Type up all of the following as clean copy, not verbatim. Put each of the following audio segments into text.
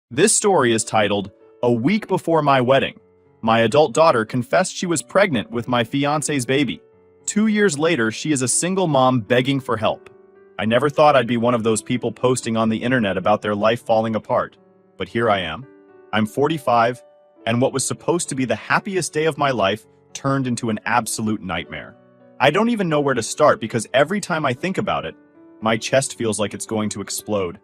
This story is titled, "A Week Before My Wedding." My adult daughter confessed she was pregnant with my fiance's baby. 2 years later, she is a single mom begging for help. I never thought I'd be one of those people posting on the internet about their life falling apart. But here I am. I'm 45, and what was supposed to be the happiest day of my life turned into an absolute nightmare. I don't even know where to start because every time I think about it, my chest feels like it's going to explode.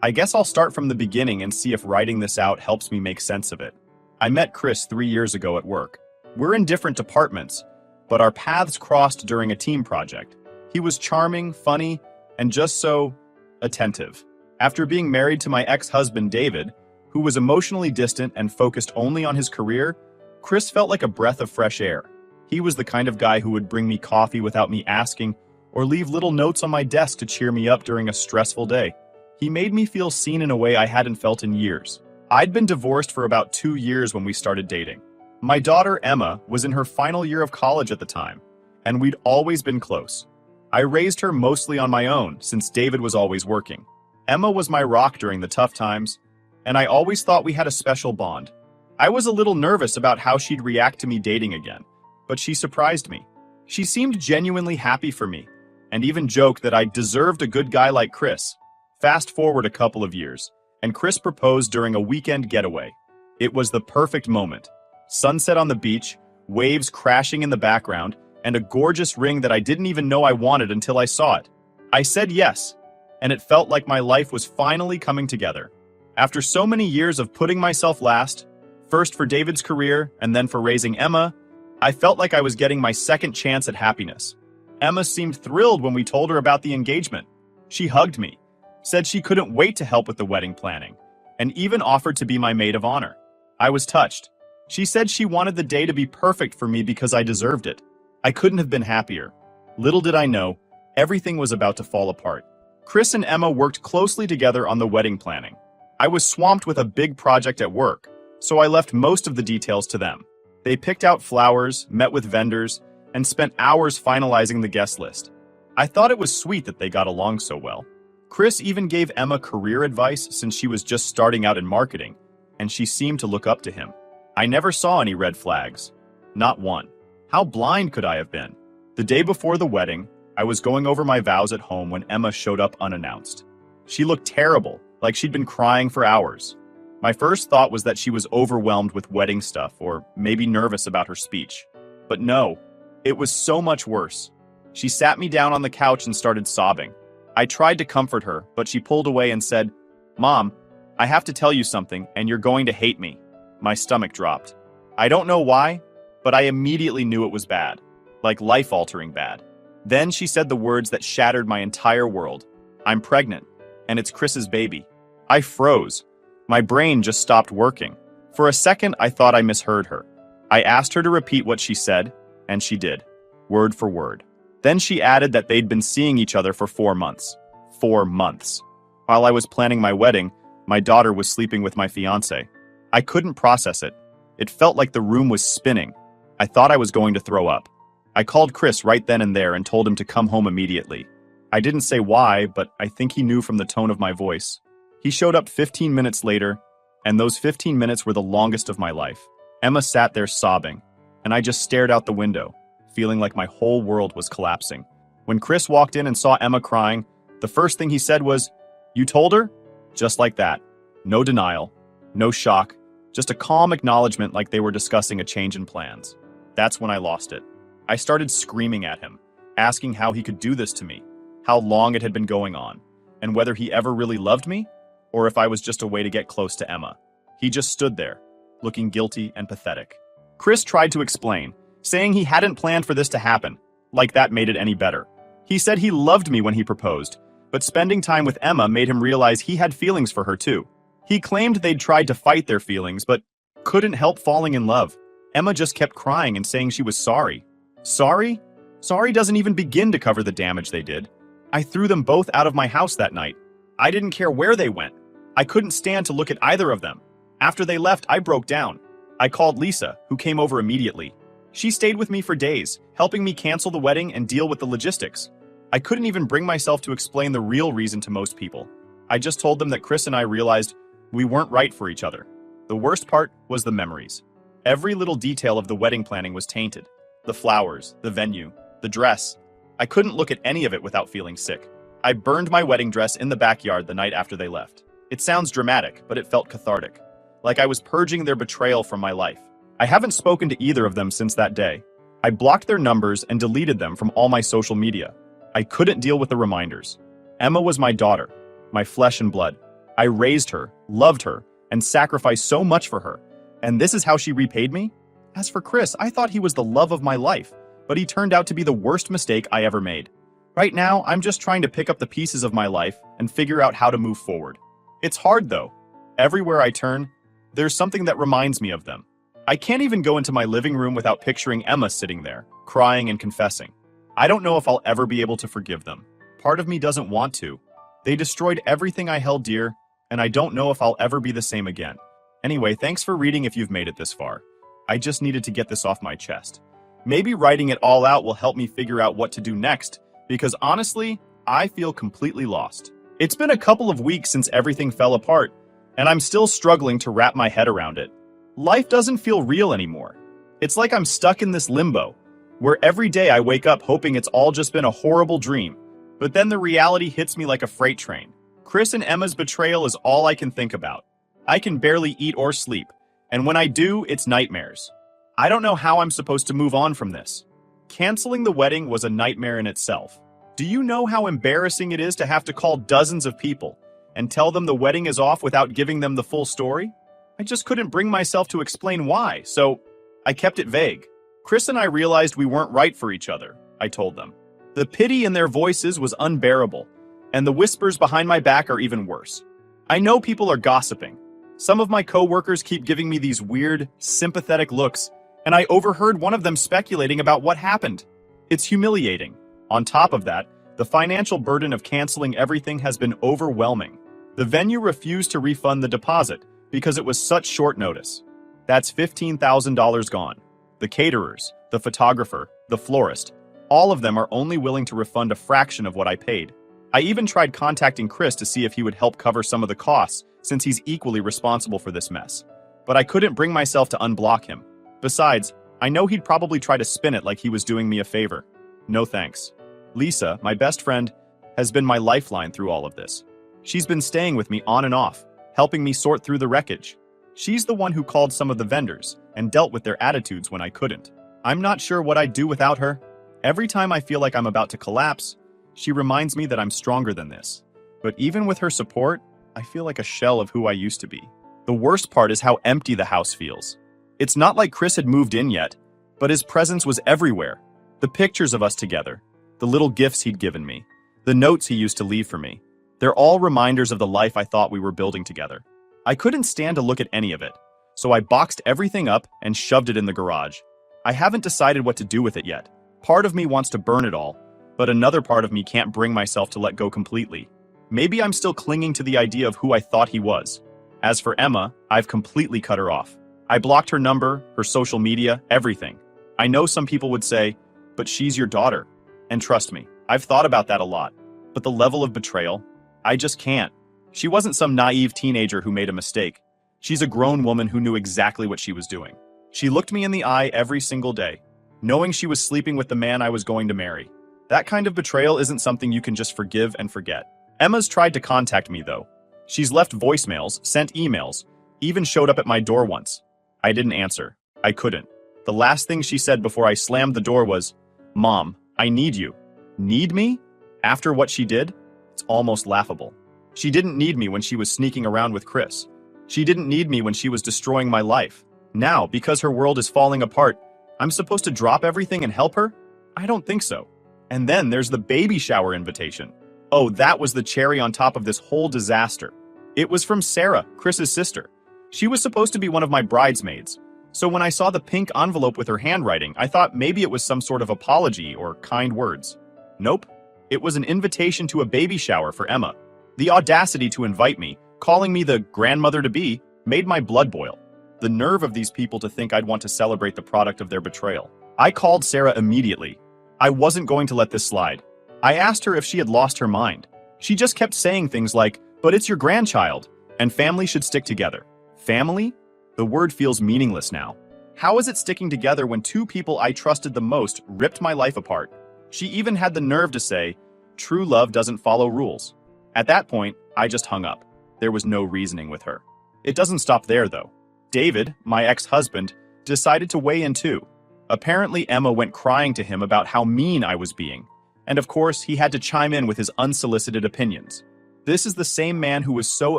I guess I'll start from the beginning and see if writing this out helps me make sense of it. I met Chris 3 years ago at work. We're in different departments, but our paths crossed during a team project. He was charming, funny, and just so attentive. After being married to my ex-husband David, who was emotionally distant and focused only on his career, Chris felt like a breath of fresh air. He was the kind of guy who would bring me coffee without me asking, or leave little notes on my desk to cheer me up during a stressful day. He made me feel seen in a way I hadn't felt in years. I'd been divorced for about 2 years when we started dating. My daughter, Emma, was in her final year of college at the time, and we'd always been close. I raised her mostly on my own, since David was always working. Emma was my rock during the tough times, and I always thought we had a special bond. I was a little nervous about how she'd react to me dating again, but she surprised me. She seemed genuinely happy for me, and even joked that I deserved a good guy like Chris. Fast forward a couple of years, and Chris proposed during a weekend getaway. It was the perfect moment. Sunset on the beach, waves crashing in the background, and a gorgeous ring that I didn't even know I wanted until I saw it. I said yes, and it felt like my life was finally coming together. After so many years of putting myself last, first for David's career and then for raising Emma, I felt like I was getting my second chance at happiness. Emma seemed thrilled when we told her about the engagement. She hugged me, said she couldn't wait to help with the wedding planning, and even offered to be my maid of honor. I was touched. She said she wanted the day to be perfect for me because I deserved it. I couldn't have been happier. Little did I know, everything was about to fall apart. Chris and Emma worked closely together on the wedding planning. I was swamped with a big project at work, so I left most of the details to them. They picked out flowers, met with vendors, and spent hours finalizing the guest list. I thought it was sweet that they got along so well. Chris even gave Emma career advice since she was just starting out in marketing, and she seemed to look up to him. I never saw any red flags. Not one. How blind could I have been? The day before the wedding, I was going over my vows at home when Emma showed up unannounced. She looked terrible, like she'd been crying for hours. My first thought was that she was overwhelmed with wedding stuff or maybe nervous about her speech. But no, it was so much worse. She sat me down on the couch and started sobbing. I tried to comfort her, but she pulled away and said, "Mom, I have to tell you something, and you're going to hate me." My stomach dropped. I don't know why, but I immediately knew it was bad, like life-altering bad. Then she said the words that shattered my entire world. "I'm pregnant, and it's Chris's baby." I froze. My brain just stopped working. For a second, I thought I misheard her. I asked her to repeat what she said, and she did, word for word. Then she added that they'd been seeing each other for 4 months. 4 months. While I was planning my wedding, my daughter was sleeping with my fiancé. I couldn't process it. It felt like the room was spinning. I thought I was going to throw up. I called Chris right then and there and told him to come home immediately. I didn't say why, but I think he knew from the tone of my voice. He showed up 15 minutes later, and those 15 minutes were the longest of my life. Emma sat there sobbing, and I just stared out the window, feeling like my whole world was collapsing. When Chris walked in and saw Emma crying, the first thing he said was, "You told her?" Just like that. No denial, no shock, just a calm acknowledgement like they were discussing a change in plans. That's when I lost it. I started screaming at him, asking how he could do this to me, how long it had been going on, and whether he ever really loved me, or if I was just a way to get close to Emma. He just stood there, looking guilty and pathetic. Chris tried to explain, saying he hadn't planned for this to happen, like that made it any better. He said he loved me when he proposed, but spending time with Emma made him realize he had feelings for her too. He claimed they'd tried to fight their feelings, but couldn't help falling in love. Emma just kept crying and saying she was sorry. Sorry? Sorry doesn't even begin to cover the damage they did. I threw them both out of my house that night. I didn't care where they went. I couldn't stand to look at either of them. After they left, I broke down. I called Lisa, who came over immediately. She stayed with me for days, helping me cancel the wedding and deal with the logistics. I couldn't even bring myself to explain the real reason to most people. I just told them that Chris and I realized We weren't right for each other. The worst part was the memories. Every little detail of the wedding planning was tainted. The flowers, the venue, the dress. I couldn't look at any of it without feeling sick. I burned my wedding dress in the backyard the night after they left. It sounds dramatic, but it felt cathartic. Like I was purging their betrayal from my life. I haven't spoken to either of them since that day. I blocked their numbers and deleted them from all my social media. I couldn't deal with the reminders. Emma was my daughter, my flesh and blood. I raised her, loved her, and sacrificed so much for her. And this is how she repaid me? As for Chris, I thought he was the love of my life, but he turned out to be the worst mistake I ever made. Right now, I'm just trying to pick up the pieces of my life and figure out how to move forward. It's hard though. Everywhere I turn, there's something that reminds me of them. I can't even go into my living room without picturing Emma sitting there, crying and confessing. I don't know if I'll ever be able to forgive them. Part of me doesn't want to. They destroyed everything I held dear, and I don't know if I'll ever be the same again. Anyway, thanks for reading if you've made it this far. I just needed to get this off my chest. Maybe writing it all out will help me figure out what to do next, because honestly, I feel completely lost. It's been a couple of weeks since everything fell apart, and I'm still struggling to wrap my head around it. Life doesn't feel real anymore. It's like I'm stuck in this limbo, where every day I wake up hoping it's all just been a horrible dream, but then the reality hits me like a freight train. Chris and Emma's betrayal is all I can think about. I can barely eat or sleep, and when I do, it's nightmares. I don't know how I'm supposed to move on from this. Canceling the wedding was a nightmare in itself. Do you know how embarrassing it is to have to call dozens of people and tell them the wedding is off without giving them the full story? I just couldn't bring myself to explain why, so I kept it vague. Chris and I realized we weren't right for each other, I told them. The pity in their voices was unbearable, and the whispers behind my back are even worse. I know people are gossiping. Some of my coworkers keep giving me these weird, sympathetic looks, and I overheard one of them speculating about what happened. It's humiliating. On top of that, the financial burden of canceling everything has been overwhelming. The venue refused to refund the deposit because it was such short notice. That's $15,000 gone. The caterers, the photographer, the florist, all of them are only willing to refund a fraction of what I paid. I even tried contacting Chris to see if he would help cover some of the costs, since he's equally responsible for this mess. But I couldn't bring myself to unblock him. Besides, I know he'd probably try to spin it like he was doing me a favor. No thanks. Lisa, my best friend, has been my lifeline through all of this. She's been staying with me on and off, helping me sort through the wreckage. She's the one who called some of the vendors and dealt with their attitudes when I couldn't. I'm not sure what I'd do without her. Every time I feel like I'm about to collapse, she reminds me that I'm stronger than this. But even with her support, I feel like a shell of who I used to be. The worst part is how empty the house feels. It's not like Chris had moved in yet, but his presence was everywhere. The pictures of us together, the little gifts he'd given me, the notes he used to leave for me. They're all reminders of the life I thought we were building together. I couldn't stand to look at any of it, so I boxed everything up and shoved it in the garage. I haven't decided what to do with it yet. Part of me wants to burn it all, but another part of me can't bring myself to let go completely. Maybe I'm still clinging to the idea of who I thought he was. As for Emma, I've completely cut her off. I blocked her number, her social media, everything. I know some people would say, but she's your daughter. And trust me, I've thought about that a lot. But the level of betrayal, I just can't. She wasn't some naive teenager who made a mistake. She's a grown woman who knew exactly what she was doing. She looked me in the eye every single day, knowing she was sleeping with the man I was going to marry. That kind of betrayal isn't something you can just forgive and forget. Emma's tried to contact me though. She's left voicemails, sent emails, even showed up at my door once. I didn't answer. I couldn't. The last thing she said before I slammed the door was, "Mom, I need you." Need me? After what she did? It's almost laughable. She didn't need me when she was sneaking around with Chris. She didn't need me when she was destroying my life. Now, because her world is falling apart, I'm supposed to drop everything and help her? I don't think so. And then there's the baby shower invitation. Oh, that was the cherry on top of this whole disaster. It was from Sarah, Chris's sister. She was supposed to be one of my bridesmaids. So when I saw the pink envelope with her handwriting, I thought maybe it was some sort of apology or kind words. Nope. It was an invitation to a baby shower for Emma. The audacity to invite me, calling me the grandmother-to-be, made my blood boil. The nerve of these people to think I'd want to celebrate the product of their betrayal. I called Sarah immediately. I wasn't going to let this slide. I asked her if she had lost her mind. She just kept saying things like, "But it's your grandchild," And family should stick together. Family? The word feels meaningless now. How is it sticking together when two people I trusted the most ripped my life apart? She even had the nerve to say, "True love doesn't follow rules." At that point, I just hung up. There was no reasoning with her. It doesn't stop there, though. David, my ex-husband, decided to weigh in too. Apparently, Emma went crying to him about how mean I was being. And of course, he had to chime in with his unsolicited opinions. This is the same man who was so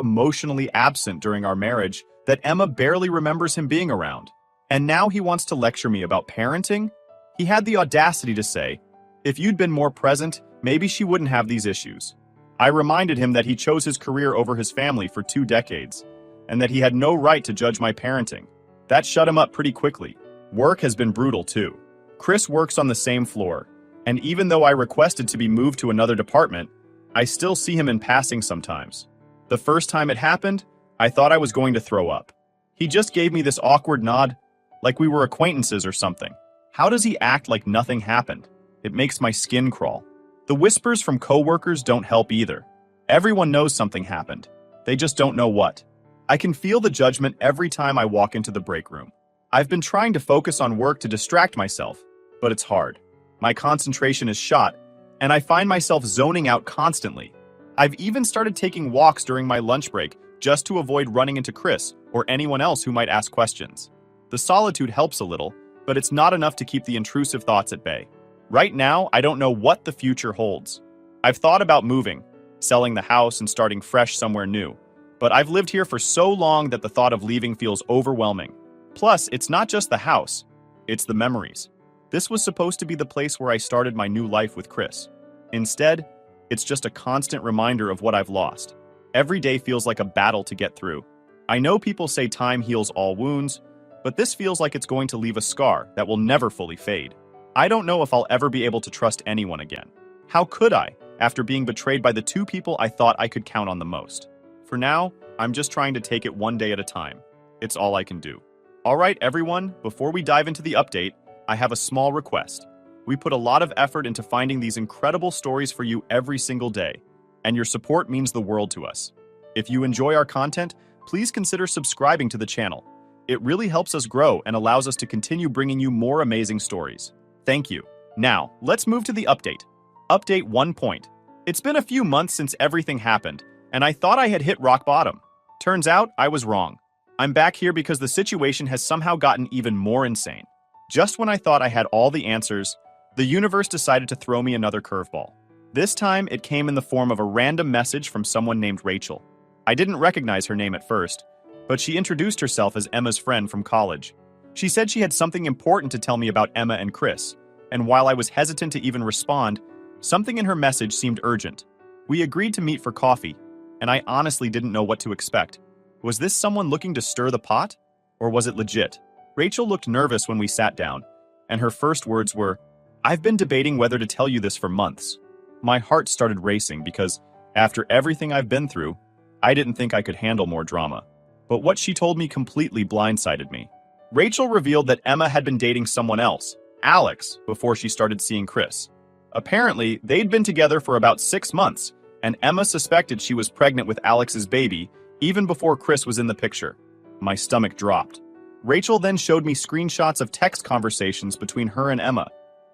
emotionally absent during our marriage that Emma barely remembers him being around. And now he wants to lecture me about parenting? He had the audacity to say, "If you'd been more present, maybe she wouldn't have these issues." I reminded him that he chose his career over his family for 2 decades, and that he had no right to judge my parenting. That shut him up pretty quickly. Work has been brutal too. Chris works on the same floor, and even though I requested to be moved to another department, I still see him in passing sometimes. The first time it happened, I thought I was going to throw up. He just gave me this awkward nod, like we were acquaintances or something. How does he act like nothing happened? It makes my skin crawl. The whispers from coworkers don't help either. Everyone knows something happened. They just don't know what. I can feel the judgment every time I walk into the break room. I've been trying to focus on work to distract myself, but it's hard. My concentration is shot, and I find myself zoning out constantly. I've even started taking walks during my lunch break just to avoid running into Chris or anyone else who might ask questions. The solitude helps a little, but it's not enough to keep the intrusive thoughts at bay. Right now, I don't know what the future holds. I've thought about moving, selling the house and starting fresh somewhere new, but I've lived here for so long that the thought of leaving feels overwhelming. Plus, it's not just the house, it's the memories. This was supposed to be the place where I started my new life with Chris. Instead, it's just a constant reminder of what I've lost. Every day feels like a battle to get through. I know people say time heals all wounds, but this feels like it's going to leave a scar that will never fully fade. I don't know if I'll ever be able to trust anyone again. How could I, after being betrayed by the 2 people I thought I could count on the most? For now, I'm just trying to take it one day at a time. It's all I can do. All right, everyone, before we dive into the update, I have a small request. We put a lot of effort into finding these incredible stories for you every single day, and your support means the world to us. If you enjoy our content, please consider subscribing to the channel. It really helps us grow and allows us to continue bringing you more amazing stories. Thank you. Now, let's move to the update. Update 1 point. It's been a few months since everything happened, and I thought I had hit rock bottom. Turns out, I was wrong. I'm back here because the situation has somehow gotten even more insane. Just when I thought I had all the answers, the universe decided to throw me another curveball. This time, it came in the form of a random message from someone named Rachel. I didn't recognize her name at first, but she introduced herself as Emma's friend from college. She said she had something important to tell me about Emma and Chris, and while I was hesitant to even respond, something in her message seemed urgent. We agreed to meet for coffee, and I honestly didn't know what to expect. Was this someone looking to stir the pot? Or was it legit? Rachel looked nervous when we sat down, and her first words were, "I've been debating whether to tell you this for months." My heart started racing because, after everything I've been through, I didn't think I could handle more drama. But what she told me completely blindsided me. Rachel revealed that Emma had been dating someone else, Alex, before she started seeing Chris. Apparently, they'd been together for about 6 months, and Emma suspected she was pregnant with Alex's baby even before Chris was in the picture. My stomach dropped. Rachel then showed me screenshots of text conversations between her and Emma.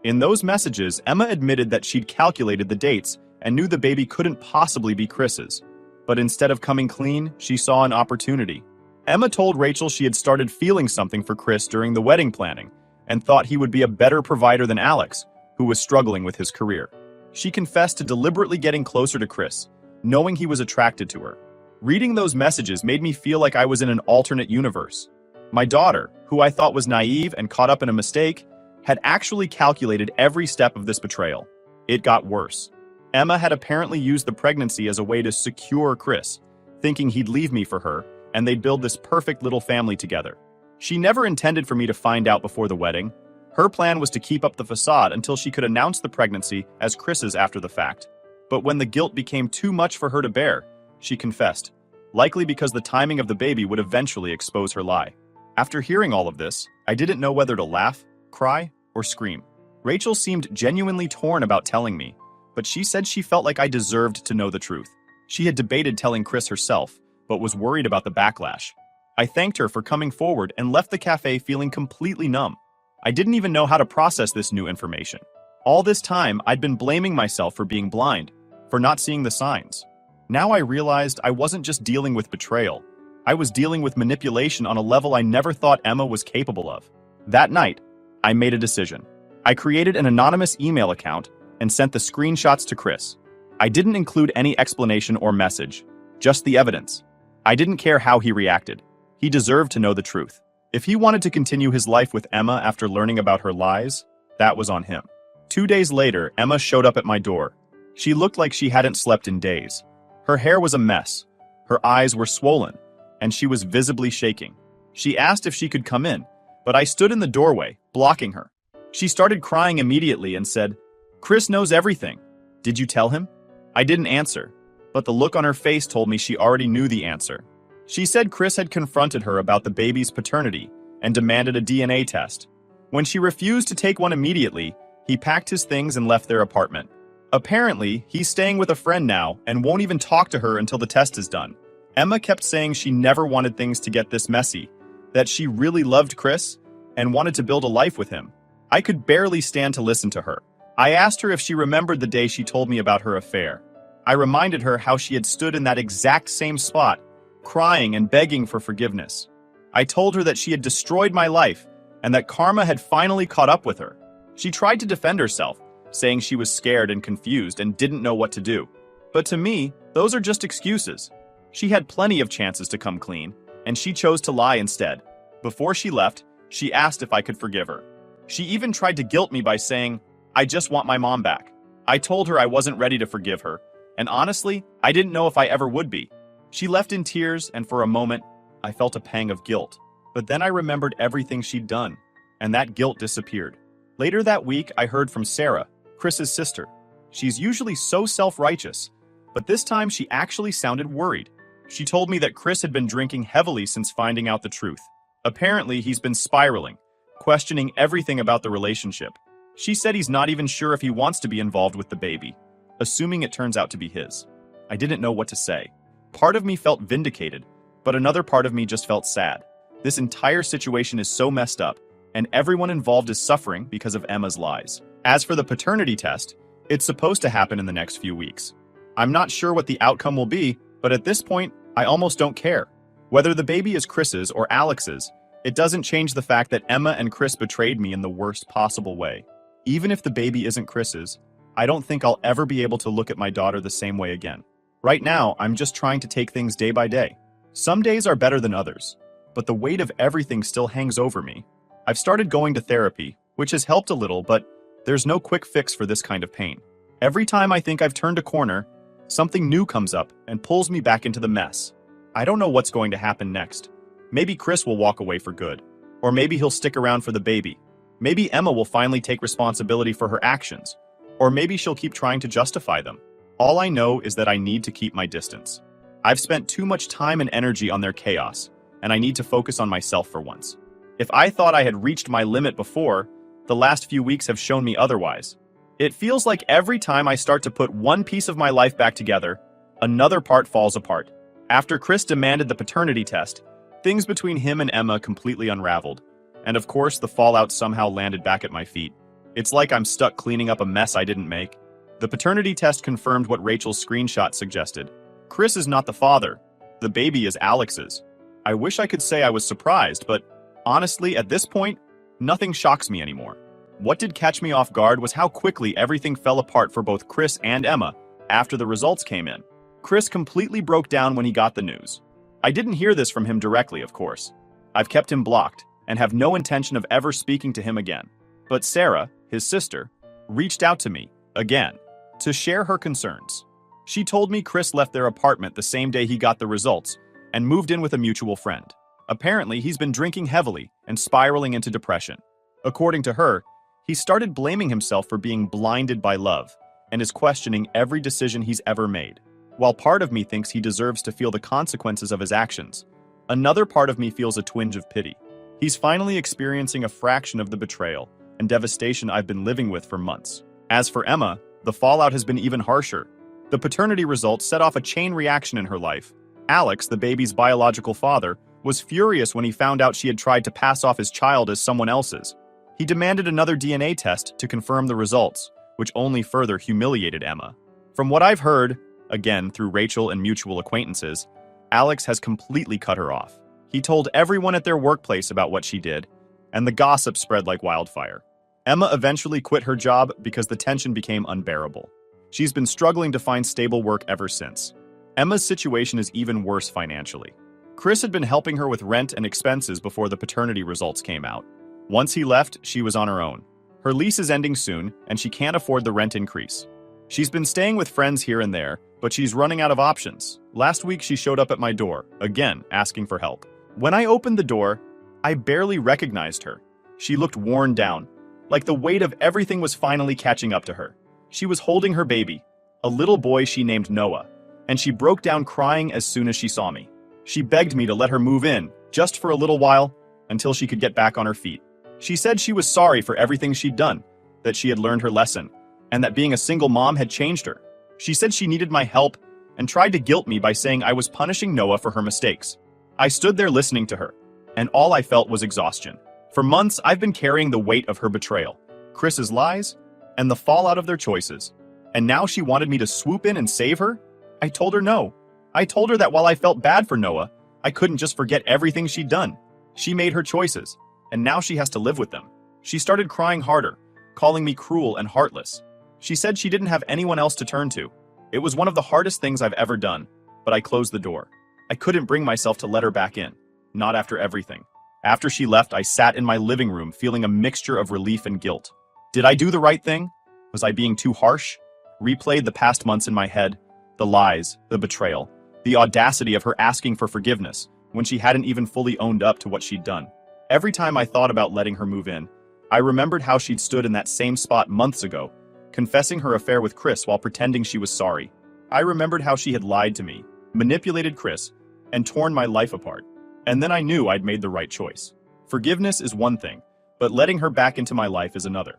In those messages, Emma admitted that she'd calculated the dates and knew the baby couldn't possibly be Chris's. But instead of coming clean, she saw an opportunity. Emma told Rachel she had started feeling something for Chris during the wedding planning and thought he would be a better provider than Alex, who was struggling with his career. She confessed to deliberately getting closer to Chris, knowing he was attracted to her. Reading those messages made me feel like I was in an alternate universe. My daughter, who I thought was naive and caught up in a mistake, had actually calculated every step of this betrayal. It got worse. Emma had apparently used the pregnancy as a way to secure Chris, thinking he'd leave me for her, and they'd build this perfect little family together. She never intended for me to find out before the wedding. Her plan was to keep up the facade until she could announce the pregnancy as Chris's after the fact. But when the guilt became too much for her to bear, she confessed, likely because the timing of the baby would eventually expose her lie. After hearing all of this, I didn't know whether to laugh, cry, or scream. Rachel seemed genuinely torn about telling me, but she said she felt like I deserved to know the truth. She had debated telling Chris herself, but was worried about the backlash. I thanked her for coming forward and left the cafe feeling completely numb. I didn't even know how to process this new information. All this time, I'd been blaming myself for being blind, for not seeing the signs. Now I realized I wasn't just dealing with betrayal. I was dealing with manipulation on a level I never thought Emma was capable of. That night, I made a decision. I created an anonymous email account and sent the screenshots to Chris. I didn't include any explanation or message, just the evidence. I didn't care how he reacted. He deserved to know the truth. If he wanted to continue his life with Emma after learning about her lies, that was on him. 2 days later, Emma showed up at my door. She looked like she hadn't slept in days. Her hair was a mess. Her eyes were swollen, and she was visibly shaking. She asked if she could come in, but I stood in the doorway, blocking her. She started crying immediately and said, "Chris knows everything. Did you tell him?" I didn't answer, but the look on her face told me she already knew the answer. She said Chris had confronted her about the baby's paternity and demanded a DNA test. When she refused to take one immediately, he packed his things and left their apartment. Apparently, he's staying with a friend now and won't even talk to her until the test is done. Emma kept saying she never wanted things to get this messy, that she really loved Chris and wanted to build a life with him. I could barely stand to listen to her. I asked her if she remembered the day she told me about her affair. I reminded her how she had stood in that exact same spot, crying and begging for forgiveness. I told her that she had destroyed my life and that karma had finally caught up with her. She tried to defend herself, saying she was scared and confused and didn't know what to do. But to me, those are just excuses. She had plenty of chances to come clean, and she chose to lie instead. Before she left, she asked if I could forgive her. She even tried to guilt me by saying, "I just want my mom back." I told her I wasn't ready to forgive her, and honestly, I didn't know if I ever would be. She left in tears, and for a moment, I felt a pang of guilt. But then I remembered everything she'd done, and that guilt disappeared. Later that week, I heard from Sarah, Chris's sister. She's usually so self-righteous, but this time she actually sounded worried. She told me that Chris had been drinking heavily since finding out the truth. Apparently, he's been spiraling, questioning everything about the relationship. She said he's not even sure if he wants to be involved with the baby, assuming it turns out to be his. I didn't know what to say. Part of me felt vindicated, but another part of me just felt sad. This entire situation is so messed up, and everyone involved is suffering because of Emma's lies. As for the paternity test, it's supposed to happen in the next few weeks. I'm not sure what the outcome will be, but at this point, I almost don't care. Whether the baby is Chris's or Alex's, it doesn't change the fact that Emma and Chris betrayed me in the worst possible way. Even if the baby isn't Chris's, I don't think I'll ever be able to look at my daughter the same way again. Right now, I'm just trying to take things day by day. Some days are better than others, but the weight of everything still hangs over me. I've started going to therapy, which has helped a little, but there's no quick fix for this kind of pain. Every time I think I've turned a corner, something new comes up and pulls me back into the mess. I don't know what's going to happen next. Maybe Chris will walk away for good, or maybe he'll stick around for the baby. Maybe Emma will finally take responsibility for her actions, or maybe she'll keep trying to justify them. All I know is that I need to keep my distance. I've spent too much time and energy on their chaos, and I need to focus on myself for once. If I thought I had reached my limit before, the last few weeks have shown me otherwise. It feels like every time I start to put one piece of my life back together, another part falls apart. After Chris demanded the paternity test, things between him and Emma completely unraveled. And of course, the fallout somehow landed back at my feet. It's like I'm stuck cleaning up a mess I didn't make. The paternity test confirmed what Rachel's screenshot suggested. Chris is not the father. The baby is Alex's. I wish I could say I was surprised, but honestly, at this point, nothing shocks me anymore. What did catch me off guard was how quickly everything fell apart for both Chris and Emma after the results came in. Chris completely broke down when he got the news. I didn't hear this from him directly, of course. I've kept him blocked and have no intention of ever speaking to him again. But Sarah, his sister, reached out to me, again, to share her concerns. She told me Chris left their apartment the same day he got the results and moved in with a mutual friend. Apparently, he's been drinking heavily and spiraling into depression. According to her, he started blaming himself for being blinded by love and is questioning every decision he's ever made. While part of me thinks he deserves to feel the consequences of his actions, another part of me feels a twinge of pity. He's finally experiencing a fraction of the betrayal and devastation I've been living with for months. As for Emma, the fallout has been even harsher. The paternity results set off a chain reaction in her life. Alex, the baby's biological father, was furious when he found out she had tried to pass off his child as someone else's. He demanded another DNA test to confirm the results, which only further humiliated Emma. From what I've heard, again through Rachel and mutual acquaintances, Alex has completely cut her off. He told everyone at their workplace about what she did, and the gossip spread like wildfire. Emma eventually quit her job because the tension became unbearable. She's been struggling to find stable work ever since. Emma's situation is even worse financially. Chris had been helping her with rent and expenses before the paternity results came out. Once he left, she was on her own. Her lease is ending soon, and she can't afford the rent increase. She's been staying with friends here and there, but she's running out of options. Last week, she showed up at my door, again, asking for help. When I opened the door, I barely recognized her. She looked worn down, like the weight of everything was finally catching up to her. She was holding her baby, a little boy she named Noah, and she broke down crying as soon as she saw me. She begged me to let her move in, just for a little while, until she could get back on her feet. She said she was sorry for everything she'd done, that she had learned her lesson, and that being a single mom had changed her. She said she needed my help and tried to guilt me by saying I was punishing Noah for her mistakes. I stood there listening to her, and all I felt was exhaustion. For months, I've been carrying the weight of her betrayal, Chris's lies, and the fallout of their choices. And now she wanted me to swoop in and save her? I told her no. I told her that while I felt bad for Noah, I couldn't just forget everything she'd done. She made her choices, and now she has to live with them. She started crying harder, calling me cruel and heartless. She said she didn't have anyone else to turn to. It was one of the hardest things I've ever done, but I closed the door. I couldn't bring myself to let her back in, not after everything. After she left, I sat in my living room feeling a mixture of relief and guilt. Did I do the right thing? Was I being too harsh? Replayed the past months in my head, the lies, the betrayal, the audacity of her asking for forgiveness when she hadn't even fully owned up to what she'd done. Every time I thought about letting her move in, I remembered how she'd stood in that same spot months ago, confessing her affair with Chris while pretending she was sorry. I remembered how she had lied to me, manipulated Chris, and torn my life apart. And then I knew I'd made the right choice. Forgiveness is one thing, but letting her back into my life is another.